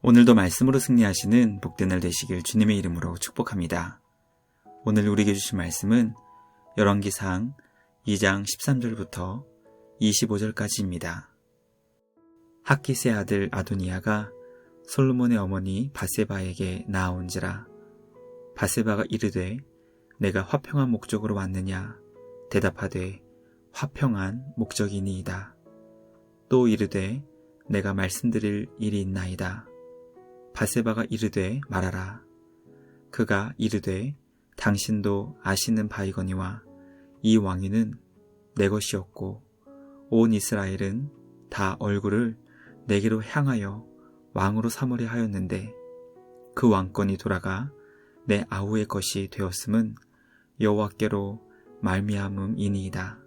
오늘도 말씀으로 승리하시는 복된 날 되시길 주님의 이름으로 축복합니다. 오늘 우리에게 주신 말씀은 열왕기상 2장 13절부터 25절까지입니다. 학깃의 아들 아도니아가 솔로몬의 어머니 바세바에게 나아온지라. 바세바가 이르되 내가 화평한 목적으로 왔느냐? 대답하되 화평한 목적이니이다. 또 이르되 내가 말씀드릴 일이 있나이다. 바세바가 이르되 말하라. 그가 이르되 당신도 아시는 바이거니와 이 왕위는 내 것이었고 온 이스라엘은 다 얼굴을 내게로 향하여 왕으로 삼으려 하였는데 그 왕권이 돌아가 내 아우의 것이 되었음은 여호와께로 말미암음이니이다.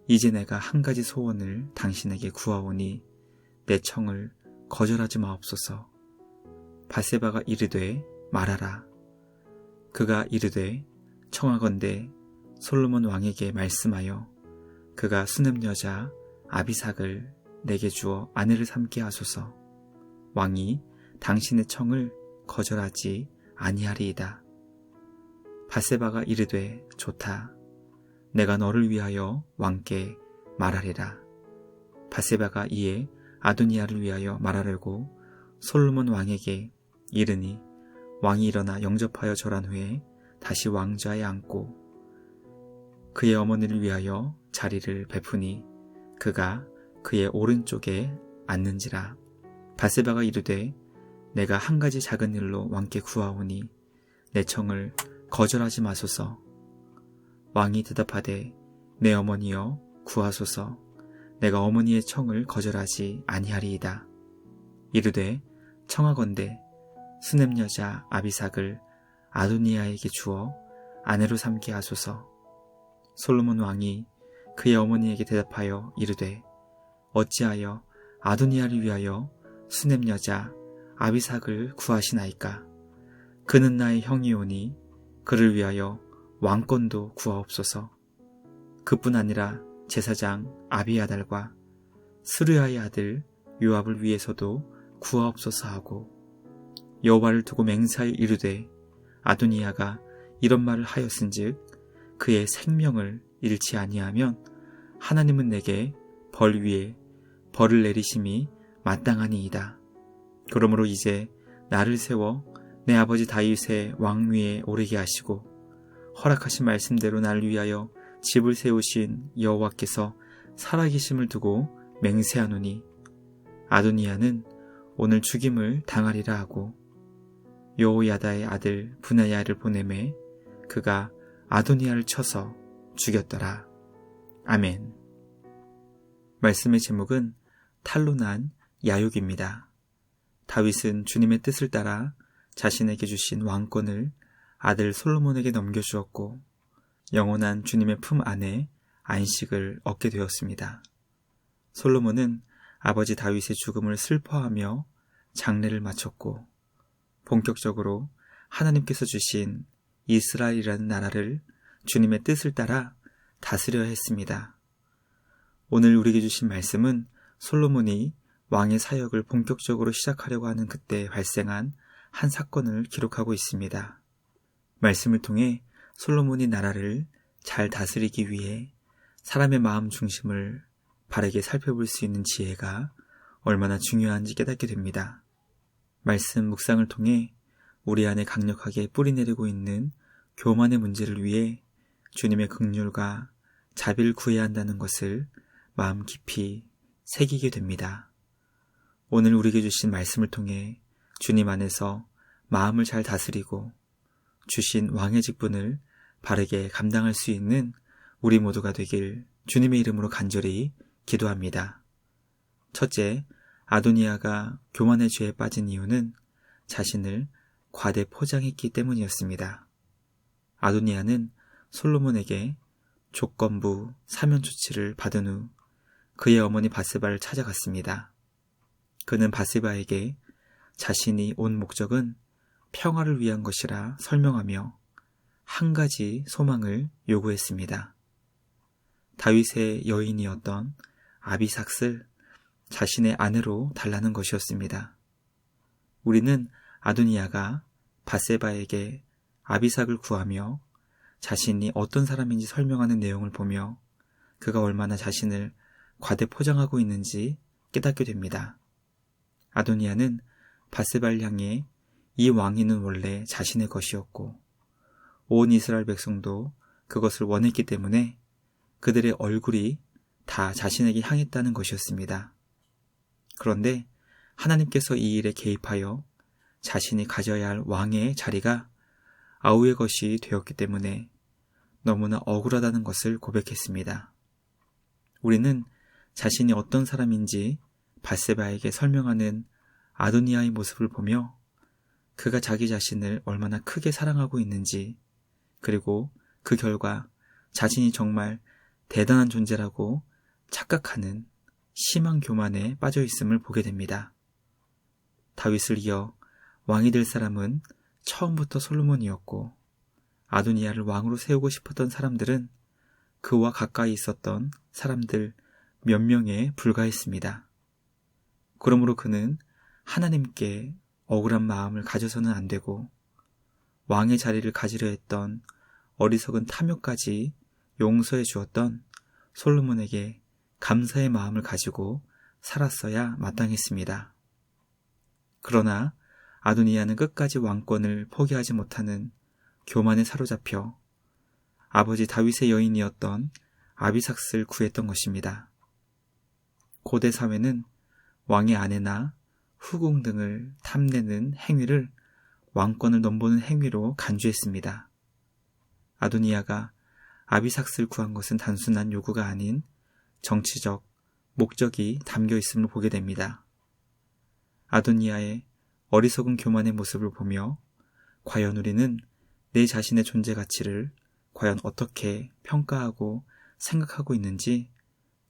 이제 내가 한 가지 소원을 당신에게 구하오니 내 청을 거절하지 마옵소서. 바세바가 이르되 말하라. 그가 이르되 청하건대 솔로몬 왕에게 말씀하여 그가 수넴 여자 아비삭을 내게 주어 아내를 삼게 하소서. 왕이 당신의 청을 거절하지 아니하리이다. 바세바가 이르되 좋다. 내가 너를 위하여 왕께 말하리라. 바세바가 이에 아도니아를 위하여 말하려고 솔로몬 왕에게 이르니 왕이 일어나 영접하여 절한 후에 다시 왕좌에 앉고 그의 어머니를 위하여 자리를 베푸니 그가 그의 오른쪽에 앉는지라. 바세바가 이르되 내가 한 가지 작은 일로 왕께 구하오니 내 청을 거절하지 마소서. 왕이 대답하되 내 어머니여 구하소서. 내가 어머니의 청을 거절하지 아니하리이다. 이르되 청하건대 수넴 여자 아비삭을 아도니아에게 주어 아내로 삼게 하소서. 솔로몬 왕이 그의 어머니에게 대답하여 이르되 어찌하여 아도니아를 위하여 수넴 여자 아비삭을 구하시나이까? 그는 나의 형이오니 그를 위하여 왕권도 구하옵소서. 그뿐 아니라 제사장 아비아달과 스루야의 아들 요압을 위해서도 구하옵소서 하고 여호와를 두고 맹세하여 이르되 아도니아가 이런 말을 하였은즉 그의 생명을 잃지 아니하면 하나님은 내게 벌 위에 벌을 내리심이 마땅하니이다. 그러므로 이제 나를 세워 내 아버지 다윗의 왕위에 오르게 하시고 허락하신 말씀대로 나를 위하여 집을 세우신 여호와께서 살아계심을 두고 맹세하노니 아도니아는 오늘 죽임을 당하리라 하고 여호야다의 아들 브나야를 보내매 그가 아도니아를 쳐서 죽였더라. 아멘. 말씀의 제목은 탈로 난 야욕입니다. 다윗은 주님의 뜻을 따라 자신에게 주신 왕권을 아들 솔로몬에게 넘겨주었고 영원한 주님의 품 안에 안식을 얻게 되었습니다. 솔로몬은 아버지 다윗의 죽음을 슬퍼하며 장례를 마쳤고 본격적으로 하나님께서 주신 이스라엘이라는 나라를 주님의 뜻을 따라 다스려야 했습니다. 오늘 우리에게 주신 말씀은 솔로몬이 왕의 사역을 본격적으로 시작하려고 하는 그때 발생한 한 사건을 기록하고 있습니다. 말씀을 통해 솔로몬이 나라를 잘 다스리기 위해 사람의 마음 중심을 바르게 살펴볼 수 있는 지혜가 얼마나 중요한지 깨닫게 됩니다. 말씀 묵상을 통해 우리 안에 강력하게 뿌리내리고 있는 교만의 문제를 위해 주님의 긍휼과 자비를 구해야 한다는 것을 마음 깊이 새기게 됩니다. 오늘 우리에게 주신 말씀을 통해 주님 안에서 마음을 잘 다스리고 주신 왕의 직분을 바르게 감당할 수 있는 우리 모두가 되길 주님의 이름으로 간절히 기도합니다. 첫째, 아도니아가 교만의 죄에 빠진 이유는 자신을 과대 포장했기 때문이었습니다. 아도니아는 솔로몬에게 조건부 사면 조치를 받은 후 그의 어머니 바세바를 찾아갔습니다. 그는 바세바에게 자신이 온 목적은 평화를 위한 것이라 설명하며 한 가지 소망을 요구했습니다. 다윗의 여인이었던 아비삭을 자신의 아내로 달라는 것이었습니다. 우리는 아도니아가 밧세바에게 아비삭을 구하며 자신이 어떤 사람인지 설명하는 내용을 보며 그가 얼마나 자신을 과대 포장하고 있는지 깨닫게 됩니다. 아도니아는 밧세바를 향해 이 왕위는 원래 자신의 것이었고 온 이스라엘 백성도 그것을 원했기 때문에 그들의 얼굴이 다 자신에게 향했다는 것이었습니다. 그런데 하나님께서 이 일에 개입하여 자신이 가져야 할 왕의 자리가 아우의 것이 되었기 때문에 너무나 억울하다는 것을 고백했습니다. 우리는 자신이 어떤 사람인지 밧세바에게 설명하는 아도니아의 모습을 보며 그가 자기 자신을 얼마나 크게 사랑하고 있는지, 그리고 그 결과 자신이 정말 대단한 존재라고 착각하는 심한 교만에 빠져 있음을 보게 됩니다. 다윗을 이어 왕이 될 사람은 처음부터 솔로몬이었고 아도니아를 왕으로 세우고 싶었던 사람들은 그와 가까이 있었던 사람들 몇 명에 불과했습니다. 그러므로 그는 하나님께 억울한 마음을 가져서는 안 되고 왕의 자리를 가지려 했던 어리석은 탐욕까지 용서해 주었던 솔로몬에게 감사의 마음을 가지고 살았어야 마땅했습니다. 그러나 아도니아는 끝까지 왕권을 포기하지 못하는 교만에 사로잡혀 아버지 다윗의 여인이었던 아비삭스를 구했던 것입니다. 고대 사회는 왕의 아내나 후궁 등을 탐내는 행위를 왕권을 넘보는 행위로 간주했습니다. 아도니아가 아비삭스를 구한 것은 단순한 요구가 아닌 정치적 목적이 담겨 있음을 보게 됩니다. 아도니아의 어리석은 교만의 모습을 보며 과연 우리는 내 자신의 존재 가치를 과연 어떻게 평가하고 생각하고 있는지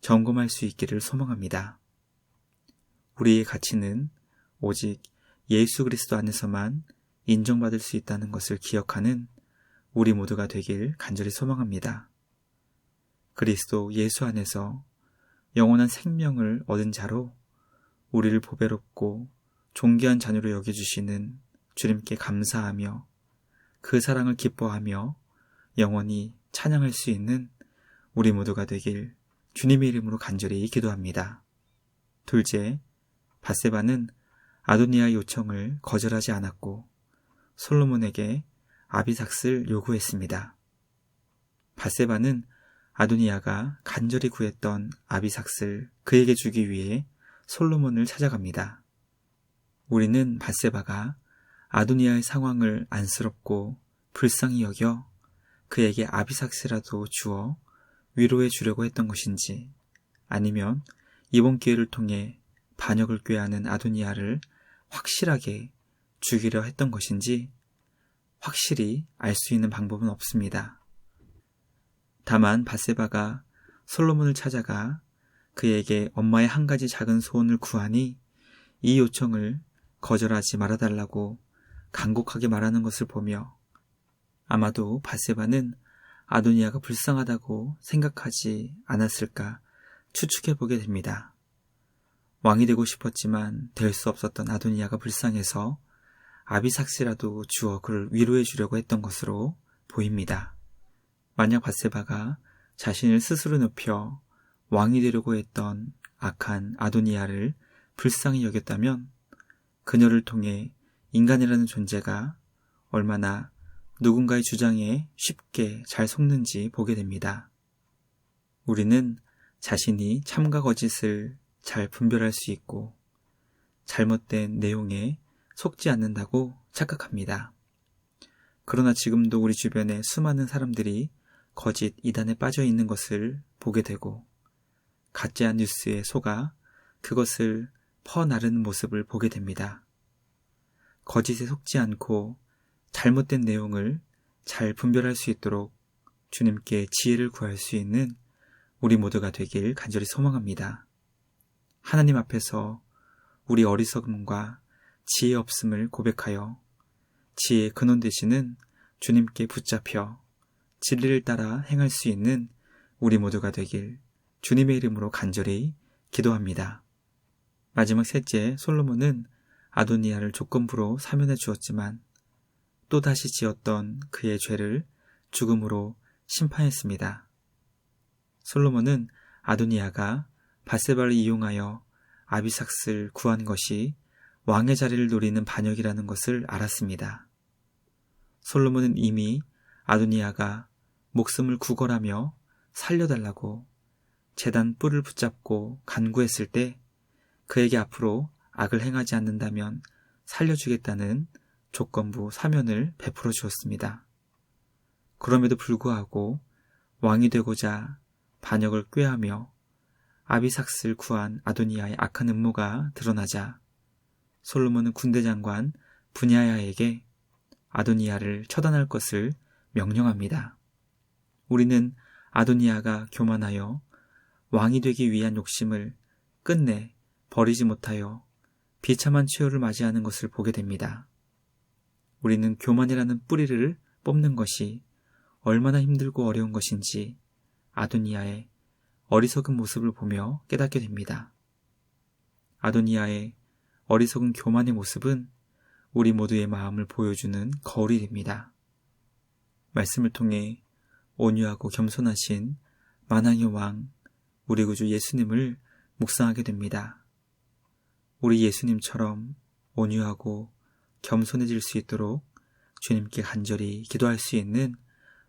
점검할 수 있기를 소망합니다. 우리의 가치는 오직 예수 그리스도 안에서만 인정받을 수 있다는 것을 기억하는 우리 모두가 되길 간절히 소망합니다. 그리스도 예수 안에서 영원한 생명을 얻은 자로 우리를 보배롭고 존귀한 자녀로 여겨주시는 주님께 감사하며 그 사랑을 기뻐하며 영원히 찬양할 수 있는 우리 모두가 되길 주님의 이름으로 간절히 기도합니다. 둘째, 밧세바는 아도니아의 요청을 거절하지 않았고 솔로몬에게 아비삭스를 요구했습니다. 밧세바는 아도니아가 간절히 구했던 아비삭스를 그에게 주기 위해 솔로몬을 찾아갑니다. 우리는 밧세바가 아도니아의 상황을 안쓰럽고 불쌍히 여겨 그에게 아비삭스라도 주어 위로해 주려고 했던 것인지, 아니면 이번 기회를 통해 반역을 꾀하는 아도니아를 확실하게 죽이려 했던 것인지 확실히 알 수 있는 방법은 없습니다. 다만 밧세바가 솔로몬을 찾아가 그에게 엄마의 한 가지 작은 소원을 구하니 이 요청을 거절하지 말아달라고 간곡하게 말하는 것을 보며 아마도 밧세바는 아도니아가 불쌍하다고 생각하지 않았을까 추측해보게 됩니다. 왕이 되고 싶었지만 될 수 없었던 아도니아가 불쌍해서 아비삭스라도 주어 그를 위로해 주려고 했던 것으로 보입니다. 만약 밧세바가 자신을 스스로 높여 왕이 되려고 했던 악한 아도니아를 불쌍히 여겼다면 그녀를 통해 인간이라는 존재가 얼마나 누군가의 주장에 쉽게 잘 속는지 보게 됩니다. 우리는 자신이 참과 거짓을 잘 분별할 수 있고 잘못된 내용에 속지 않는다고 착각합니다. 그러나 지금도 우리 주변에 수많은 사람들이 거짓 이단에 빠져 있는 것을 보게 되고 가짜 뉴스에 속아 그것을 퍼나르는 모습을 보게 됩니다. 거짓에 속지 않고 잘못된 내용을 잘 분별할 수 있도록 주님께 지혜를 구할 수 있는 우리 모두가 되길 간절히 소망합니다. 하나님 앞에서 우리 어리석음과 지혜 없음을 고백하여 지혜의 근원 되시는 주님께 붙잡혀 진리를 따라 행할 수 있는 우리 모두가 되길 주님의 이름으로 간절히 기도합니다. 마지막 셋째, 솔로몬은 아도니아를 조건부로 사면해 주었지만 또다시 지었던 그의 죄를 죽음으로 심판했습니다. 솔로몬은 아도니아가 밧세바를 이용하여 아비삭스를 구한 것이 왕의 자리를 노리는 반역이라는 것을 알았습니다. 솔로몬은 이미 아도니아가 목숨을 구걸하며 살려달라고 제단 뿔을 붙잡고 간구했을 때 그에게 앞으로 악을 행하지 않는다면 살려주겠다는 조건부 사면을 베풀어 주었습니다. 그럼에도 불구하고 왕이 되고자 반역을 꾀하며 아비삭스를 구한 아도니아의 악한 음모가 드러나자 솔로몬은 군대 장관 분야야에게 아도니아를 처단할 것을 명령합니다. 우리는 아도니아가 교만하여 왕이 되기 위한 욕심을 끝내 버리지 못하여 비참한 최후를 맞이하는 것을 보게 됩니다. 우리는 교만이라는 뿌리를 뽑는 것이 얼마나 힘들고 어려운 것인지 아도니아의 어리석은 모습을 보며 깨닫게 됩니다. 아도니아의 어리석은 교만의 모습은 우리 모두의 마음을 보여주는 거울이 됩니다. 말씀을 통해 온유하고 겸손하신 만왕의 왕, 우리 구주 예수님을 묵상하게 됩니다. 우리 예수님처럼 온유하고 겸손해질 수 있도록 주님께 간절히 기도할 수 있는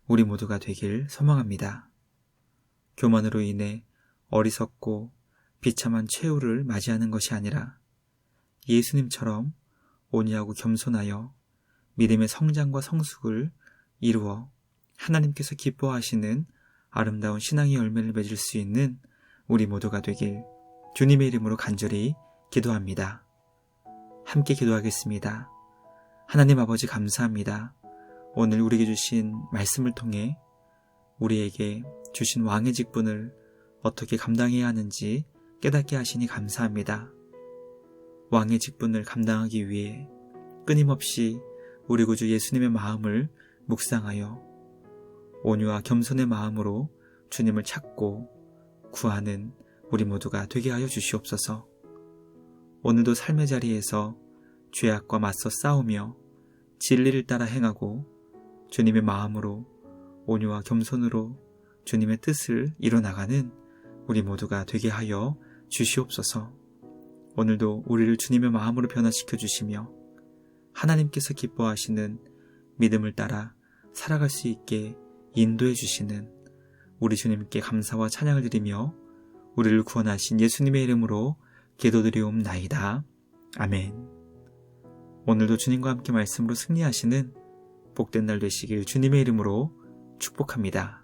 우리 모두가 되길 소망합니다. 교만으로 인해 어리석고 비참한 최후를 맞이하는 것이 아니라 예수님처럼 온유하고 겸손하여 믿음의 성장과 성숙을 이루어 하나님께서 기뻐하시는 아름다운 신앙의 열매를 맺을 수 있는 우리 모두가 되길 주님의 이름으로 간절히 기도합니다. 함께 기도하겠습니다. 하나님 아버지 감사합니다. 오늘 우리에게 주신 말씀을 통해 우리에게 주신 왕의 직분을 어떻게 감당해야 하는지 깨닫게 하시니 감사합니다. 왕의 직분을 감당하기 위해 끊임없이 우리 구주 예수님의 마음을 묵상하여 온유와 겸손의 마음으로 주님을 찾고 구하는 우리 모두가 되게 하여 주시옵소서. 오늘도 삶의 자리에서 죄악과 맞서 싸우며 진리를 따라 행하고 주님의 마음으로 온유와 겸손으로 주님의 뜻을 이뤄나가는 우리 모두가 되게 하여 주시옵소서. 오늘도 우리를 주님의 마음으로 변화시켜 주시며 하나님께서 기뻐하시는 믿음을 따라 살아갈 수 있게 인도해 주시는 우리 주님께 감사와 찬양을 드리며 우리를 구원하신 예수님의 이름으로 기도드리옵나이다. 아멘. 오늘도 주님과 함께 말씀으로 승리하시는 복된 날 되시길 주님의 이름으로 축복합니다.